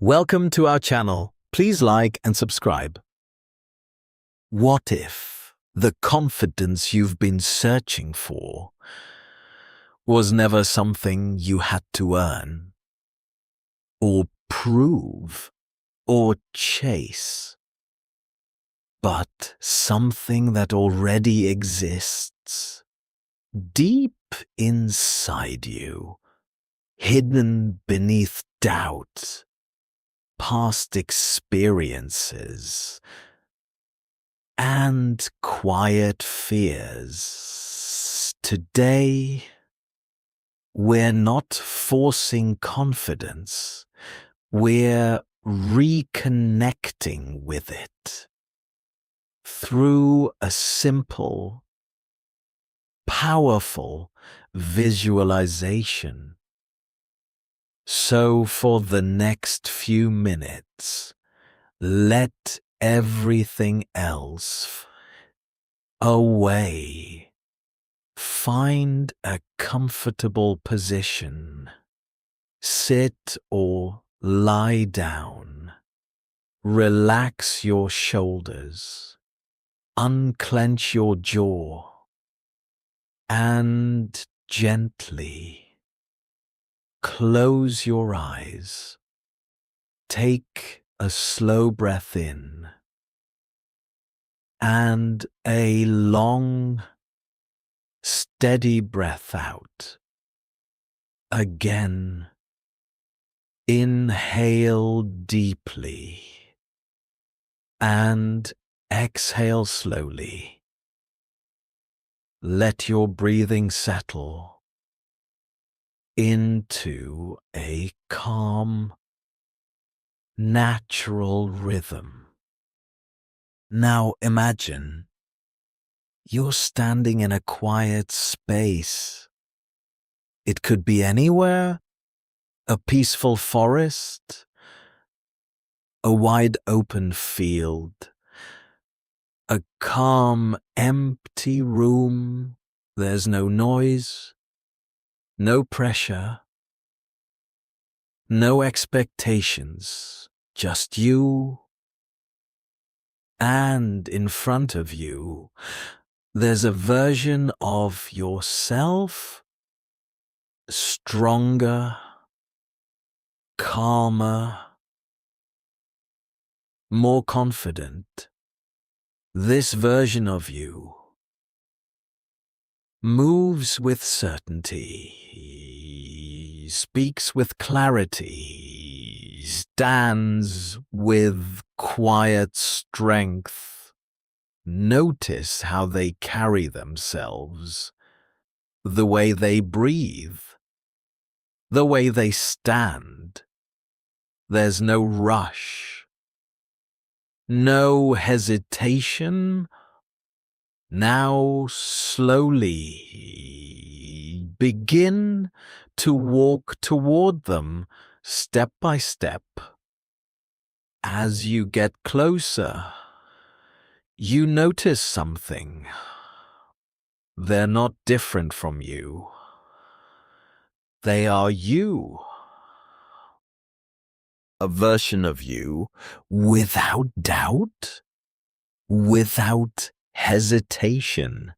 Welcome to our channel. Please like and subscribe. What if the confidence you've been searching for was never something you had to earn, or prove, or chase, but something that already exists deep inside you, hidden beneath doubt, past experiences, and quiet fears? Today, we're not forcing confidence, we're reconnecting with it through a simple, powerful visualization. So for the next few minutes, let everything else away. Find a comfortable position. Sit or lie down. Relax your shoulders. Unclench your jaw. And gently close your eyes. Take a slow breath in and a long, steady breath out. Again, inhale deeply and exhale slowly. Let your breathing settle into a calm, natural rhythm. Now imagine you're standing in a quiet space. It could be anywhere: a peaceful forest, a wide open field, a calm, empty room. There's no noise, no pressure, no expectations, just you. And in front of you, there's a version of yourself, stronger, calmer, more confident. This version of you moves with certainty, speaks with clarity, stands with quiet strength. Notice how they carry themselves, the way they breathe, the way they stand. There's no rush, no hesitation. Now slowly begin to walk toward them step by step. As you get closer, you notice something. They're not different from you. They are you. A version of you without doubt, without hesitation,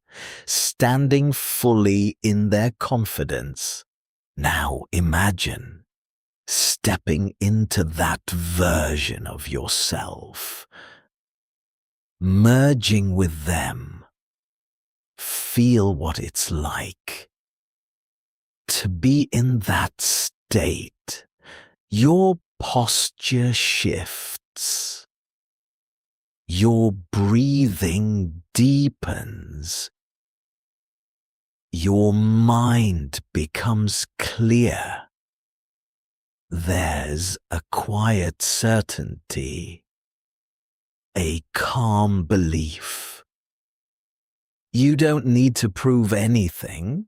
standing fully in their confidence. Now imagine stepping into that version of yourself, merging with them. Feel what it's like to be in that state. Your posture shifts. Your breathing deepens. Your mind becomes clear. There's a quiet certainty, a calm belief. You don't need to prove anything.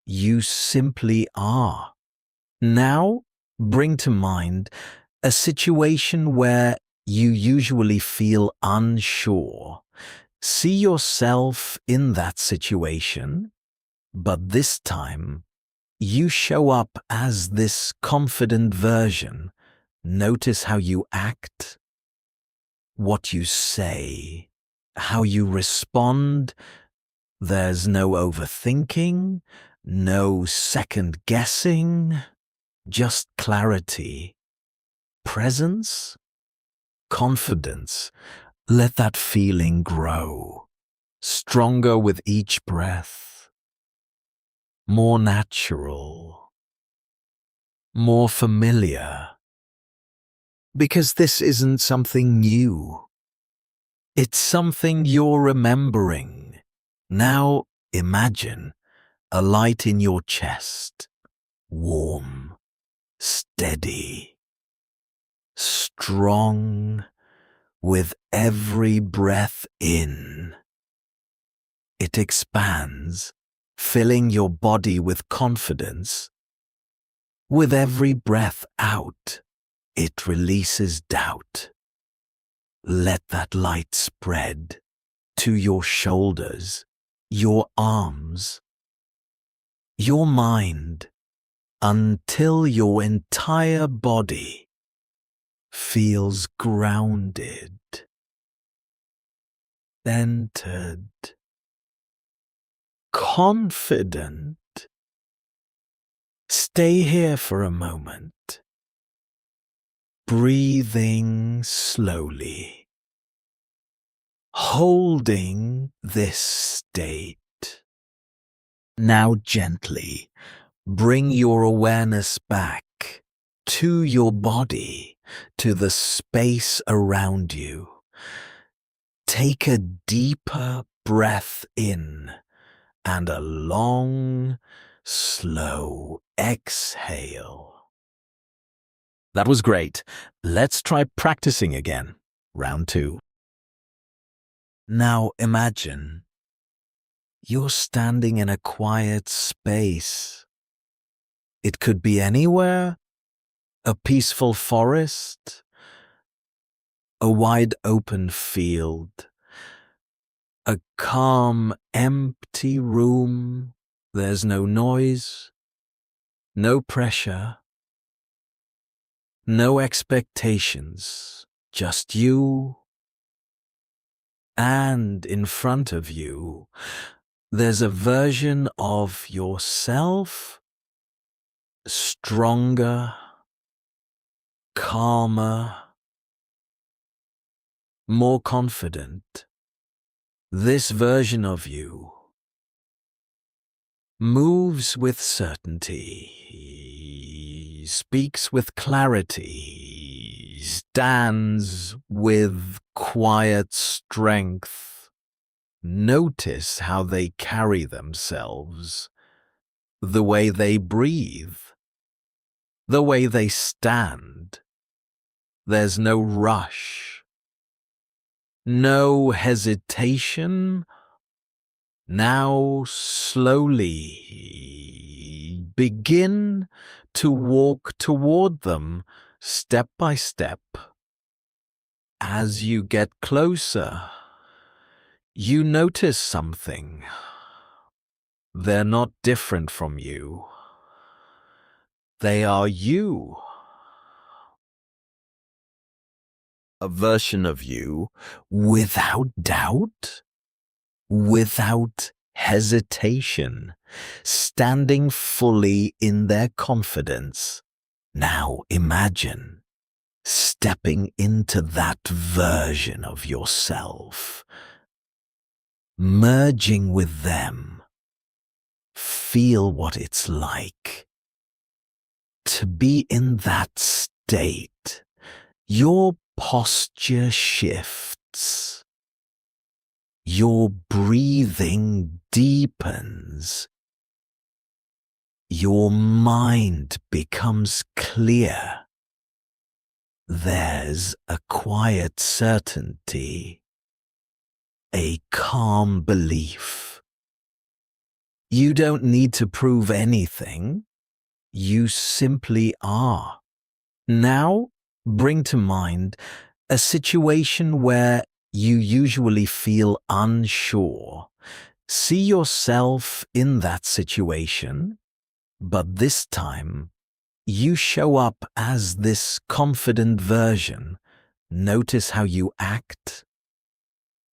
You simply are. Now, bring to mind a situation where you usually feel unsure. See yourself in that situation, but this time you show up as this confident version, Notice how you act, what you say, how you respond. There's no overthinking, no second guessing, just clarity, presence, confidence. Let that feeling grow, stronger with each breath, more natural, more familiar. Because this isn't something new. It's something you're remembering. Now imagine a light in your chest, warm, steady, strong, with every breath in. It expands, filling your body with confidence. With every breath out, it releases doubt. Let that light spread to your shoulders, your arms, your mind, until your entire body feels grounded, centered, confident. Stay here for a moment, breathing slowly, holding this state. Now gently bring your awareness back to your body, to the space around you. Take a deeper breath in and a long, slow exhale. That was great. Let's try practicing again. Round 2. Now imagine you're standing in a quiet space. It could be anywhere, a peaceful forest, a wide open field, a calm, empty room. There's no noise, no pressure, no expectations, just you. And in front of you, there's a version of yourself, stronger, calmer, more confident. This version of you moves with certainty, speaks with clarity, stands with quiet strength. Notice how they carry themselves, the way they breathe, the way they stand. There's no rush, no hesitation. Now slowly begin to walk toward them step by step. As you get closer, you notice something. They're not different from you. They are you. A version of you without doubt, without hesitation, standing fully in their confidence. Now imagine stepping into that version of yourself, merging with them. Feel what it's like to be in that state. Your posture shifts. Your breathing deepens. Your mind becomes clear. There's a quiet certainty, a calm belief. You don't need to prove anything. You simply are. Now, bring to mind a situation where you usually feel unsure. See yourself in that situation, but this time You show up as this confident version. Notice how you act,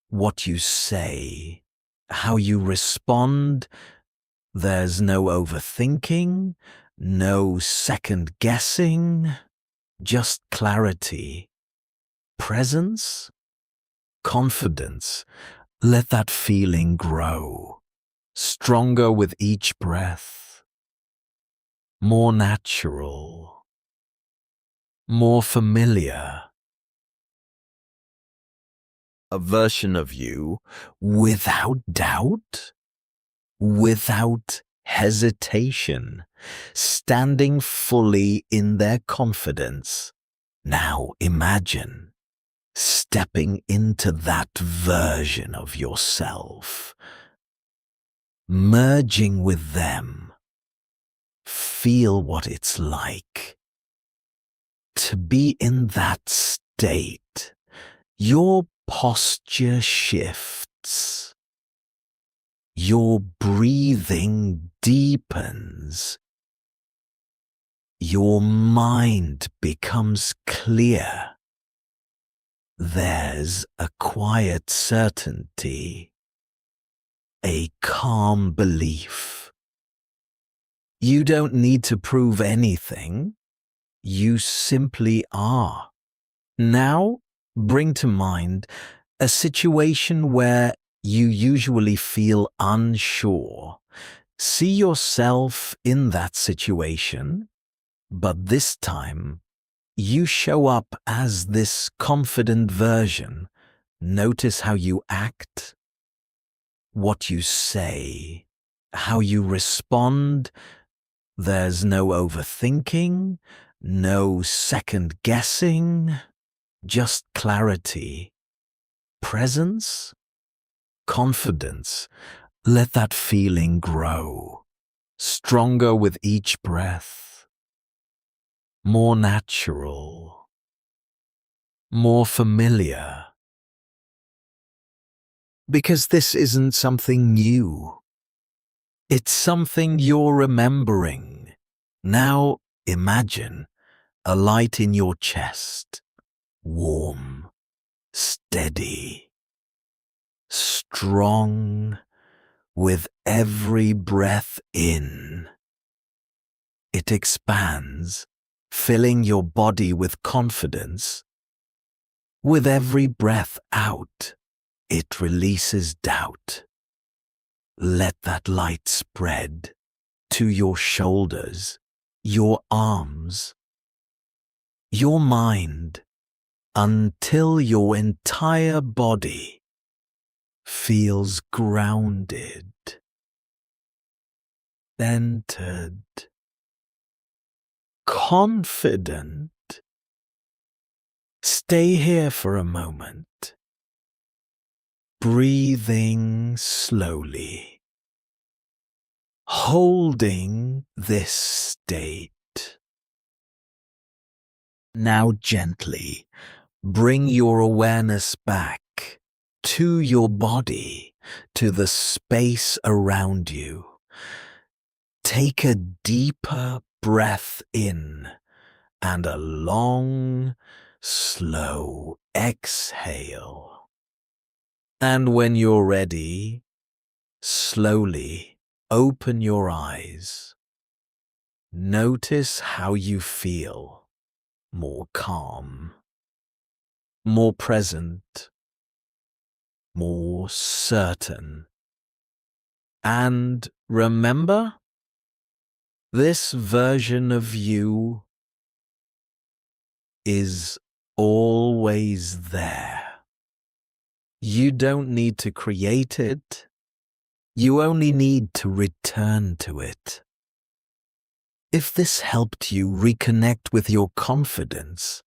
what you say, how you respond. There's no overthinking, no second guessing, just clarity, presence, confidence. Let that feeling grow, stronger with each breath, more natural, more familiar. A version of you without doubt, without hesitation, standing fully in their confidence. Now imagine stepping into that version of yourself, merging with them. Feel what it's like to be in that state. Your posture shifts. Your breathing deepens. Your mind becomes clear. There's a quiet certainty, a calm belief. You don't need to prove anything. You simply are. Now, bring to mind a situation where you usually feel unsure. See yourself in that situation, but this time, you show up as this confident version. Notice how you act, what you say, how you respond. There's no overthinking, no second guessing, just clarity, presence, confidence. Let that feeling grow, stronger with each breath, more natural, more familiar. Because this isn't something new. It's something you're remembering. Now imagine a light in your chest, warm, steady, strong. With every breath in, it expands, filling your body with confidence. With every breath out, it releases doubt. Let that light spread to your shoulders, your arms, your mind, until your entire body feels grounded, centered, confident. Stay here for a moment, breathing slowly, holding this state. Now gently bring your awareness back to your body, to the space around you. Take a deeper breath in and a long, slow exhale. And when you're ready, slowly open your eyes. Notice how you feel, more calm, more present, more certain. And remember, this version of you is always there. You don't need to create it. You only need to return to it. If this helped you reconnect with your confidence,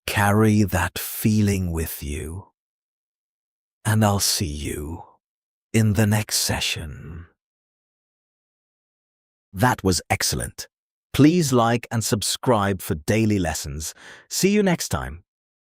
carry that feeling with you. And I'll see you in the next session. That was excellent. Please like and subscribe for daily lessons. See you next time.